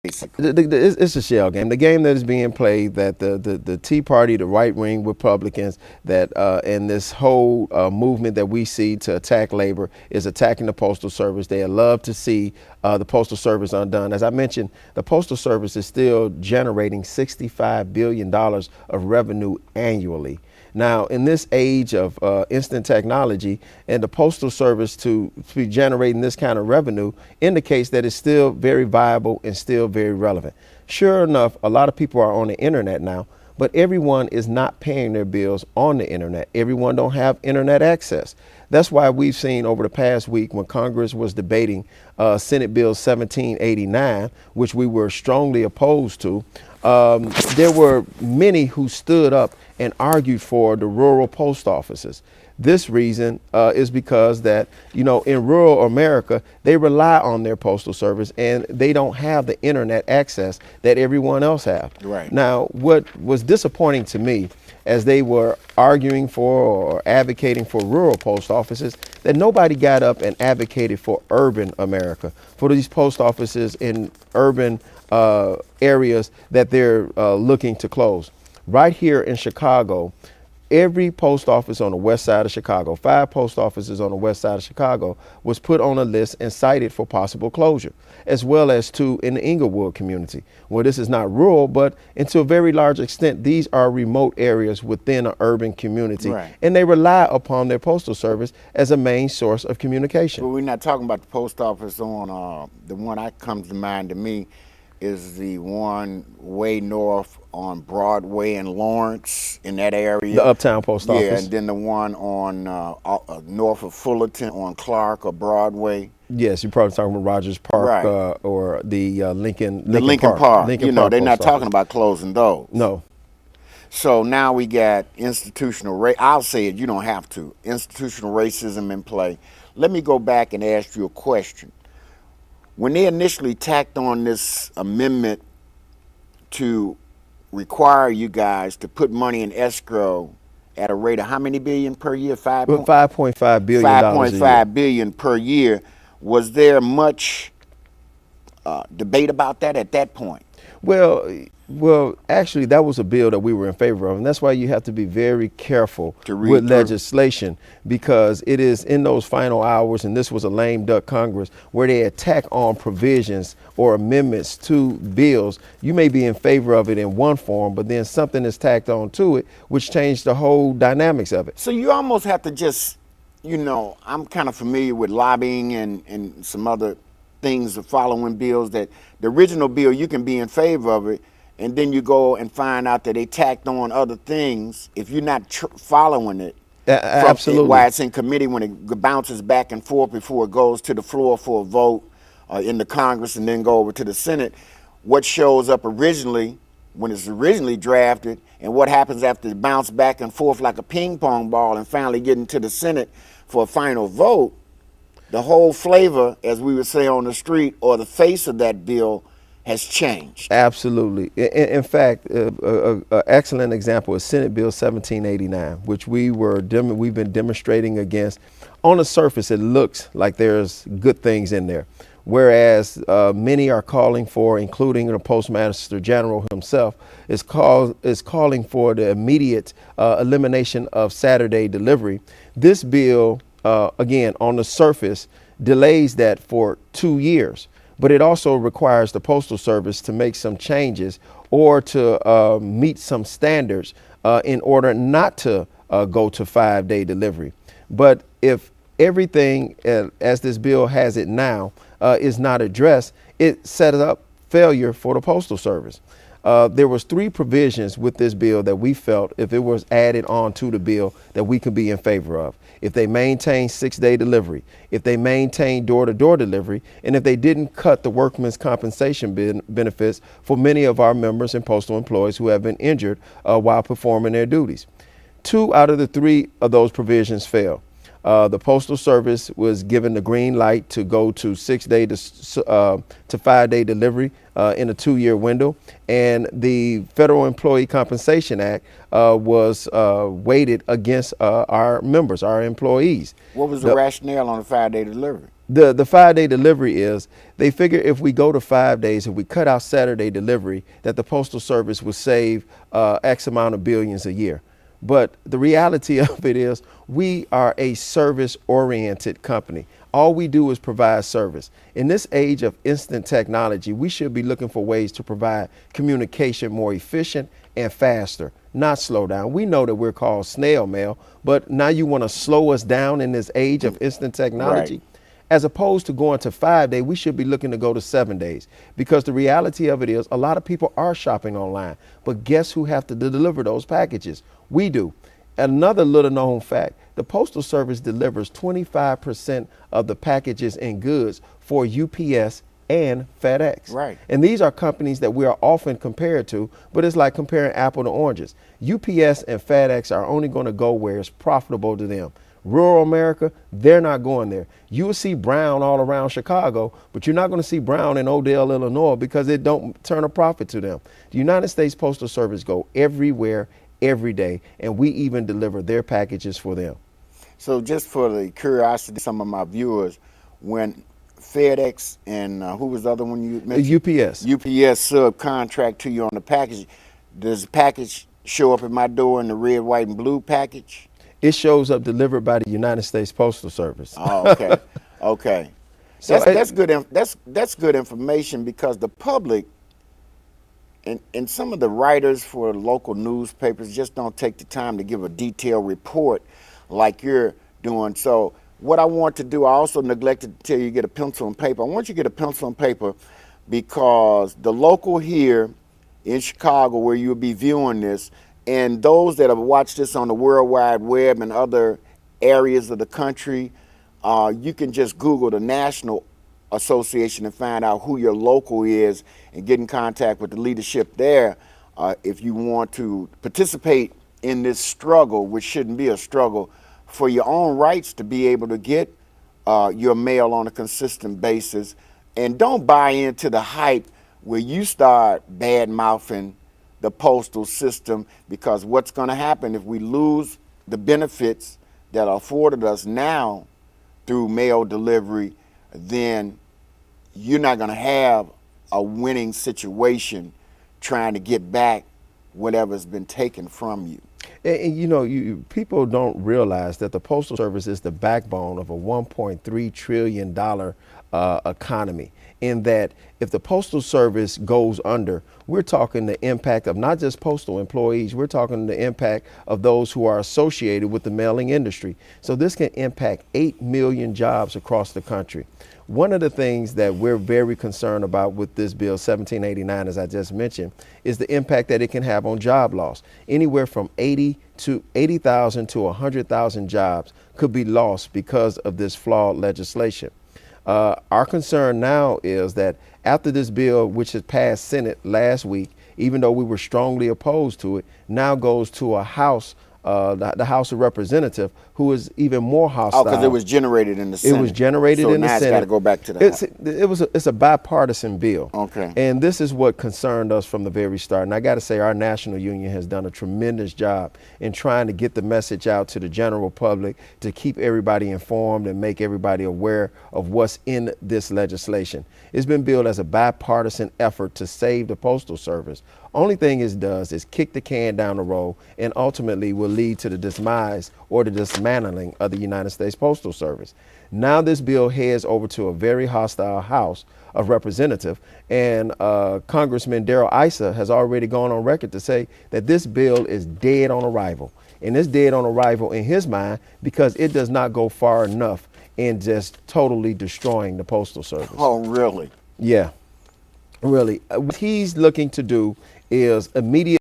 basically. It's a shell game. The game that is being played, that the Tea Party, the right-wing Republicans, that and this whole movement that we see to attack labor is attacking the Postal Service. They love to see the Postal Service undone. As I mentioned, the Postal Service is still generating $65 billion of revenue annually. Now, in this age of instant technology, and the Postal Service to be generating this kind of revenue indicates that it's still very viable and still very relevant. Sure enough, a lot of people are on the internet now, but everyone is not paying their bills on the internet. Everyone don't have internet access. That's why we've seen over the past week, when Congress was debating Senate Bill 1789, which we were strongly opposed to, there were many who stood up and argued for the rural post offices. This reason is because that, in rural America, they rely on their postal service and they don't have the internet access that everyone else have. Right. Now, what was disappointing to me as they were arguing for or advocating for rural post offices, that nobody got up and advocated for urban America, for these post offices in urban areas that they're looking to close. Right here in Chicago, every post office on the west side of Chicago, 5 post offices on the west side of Chicago, was put on a list and cited for possible closure, as well as 2 in the Inglewood community. Well, this is not rural, but to a very large extent, these are remote areas within an urban community, Right. and they rely upon their postal service as a main source of communication. But we're not talking about the post office on the one that comes to mind to me is the one way north on Broadway and Lawrence in that area. The Uptown Post Yeah, Office. and then the one on north of Fullerton on Clark or Broadway. Yes, you're probably talking about Rogers Park, Right. or the Lincoln Park. Lincoln They're Park not Post talking Office. about closing those. No. So now we got I'll say it, you don't have to. Institutional racism in play. Let me go back and ask you a question. When they initially tacked on this amendment to require you guys to put money in escrow at a rate of how many billion per year? $5.5 billion. $5.5 billion per year. Was there much debate about that at that point? Well, actually, that was a bill that we were in favor of, and that's why you have to be very careful To read with through. legislation, because it is in those final hours, and this was a lame duck Congress, where they attack on provisions or amendments to bills. You may be in favor of it in one form, but then something is tacked on to it, which changed the whole dynamics of it. So you almost have to just, I'm kind of familiar with lobbying and some other things of following bills, that the original bill, you can be in favor of it, and then you go and find out that they tacked on other things. If you're not following it, Absolutely. while it's in committee, when it bounces back and forth before it goes to the floor for a vote in the Congress and then go over to the Senate, what shows up originally when it's originally drafted and what happens after it bounce back and forth like a ping pong ball and finally get into the Senate for a final vote, the whole flavor, as we would say on the street, or the face of that bill has changed. Absolutely. In fact, an excellent example is Senate Bill 1789, which we've been demonstrating against. On the surface, it looks like there's good things in there, whereas many are calling for, including the Postmaster General himself, is calling for the immediate elimination of Saturday delivery. This bill, again, on the surface, delays that for 2 years. But it also requires the Postal Service to make some changes or to meet some standards in order not to go to 5-day delivery. But if everything, as this bill has it now, is not addressed, it sets up failure for the Postal Service. There was 3 provisions with this bill that we felt, if it was added on to the bill, that we could be in favor of. If they maintain 6-day delivery, if they maintain door-to-door delivery, and if they didn't cut the workman's compensation benefits for many of our members and postal employees who have been injured while performing their duties. 2 out of the 3 of those provisions failed. The Postal Service was given the green light to go to 6-day to 5-day delivery in a 2-year window, and the Federal Employee Compensation Act was weighted against our members, our employees. What was the rationale on the 5-day delivery? The 5-day delivery is, they figure if we go to 5 days, if we cut out Saturday delivery, that the Postal Service would save X amount of billions a year. But the reality of it is, we are a service-oriented company. All we do is provide service. In this age of instant technology, we should be looking for ways to provide communication more efficient and faster, not slow down. We know that we're called snail mail, but now you want to slow us down in this age of instant technology? Right. As opposed to going to 5 day, we should be looking to go to 7 days, because the reality of it is, a lot of people are shopping online, but guess who have to deliver those packages? We do. Another little known fact, the Postal Service delivers 25% of the packages and goods for UPS and FedEx. Right. And these are companies that we are often compared to, but it's like comparing apple to oranges. UPS and FedEx are only going to go where it's profitable to them. Rural America, they're not going there. You will see Brown all around Chicago, but you're not going to see Brown in Odell, Illinois, because it don't turn a profit to them. The United States Postal Service go everywhere, every day, and we even deliver their packages for them. So just for the curiosity of some of my viewers, when FedEx and who was the other one you mentioned? UPS. UPS subcontract to you on the package, does the package show up at my door in the red, white, and blue package? It shows up delivered by the United States Postal Service. Oh, okay. Okay. So That's good. That's good information, because the public and some of the writers for local newspapers just don't take the time to give a detailed report like you're doing. So what I want to do, I also neglected to tell you, get a pencil and paper. I want you to get a pencil and paper, because the local here in Chicago, where you'll be viewing this, and those that have watched this on the World Wide Web and other areas of the country, you can just Google the National Association and find out who your local is and get in contact with the leadership there if you want to participate in this struggle, which shouldn't be a struggle, for your own rights to be able to get your mail on a consistent basis. And don't buy into the hype where you start bad-mouthing the postal system, because what's going to happen if we lose the benefits that are afforded us now through mail delivery, then you're not going to have a winning situation trying to get back whatever's been taken from you. And you know, people don't realize that the Postal Service is the backbone of a $1.3 trillion economy. In that, if the Postal Service goes under, we're talking the impact of not just postal employees, we're talking the impact of those who are associated with the mailing industry. So this can impact 8 million jobs across the country. One of the things that we're very concerned about with this bill 1789, as I just mentioned, is the impact that it can have on job loss. Anywhere from 80,000 to 100,000 jobs could be lost because of this flawed legislation. Our concern now is that after this bill, which has passed Senate last week, even though we were strongly opposed to it, now goes to a House, the House of Representatives, who is even more hostile. Oh, because it was generated in the Senate. It was generated in the Senate. So now it's got to go back to the House. It's a bipartisan bill. Okay. And this is what concerned us from the very start. And I got to say, our national union has done a tremendous job in trying to get the message out to the general public, to keep everybody informed and make everybody aware of what's in this legislation. It's been billed as a bipartisan effort to save the Postal Service. Only thing it does is kick the can down the road, and ultimately will lead to the demise or the dismantling of the United States Postal Service. Now this bill heads over to a very hostile House of Representatives, and Congressman Darrell Issa has already gone on record to say that this bill is dead on arrival. And it's dead on arrival in his mind because it does not go far enough in just totally destroying the Postal Service. Oh, really? Yeah, really. What he's looking to do is immediate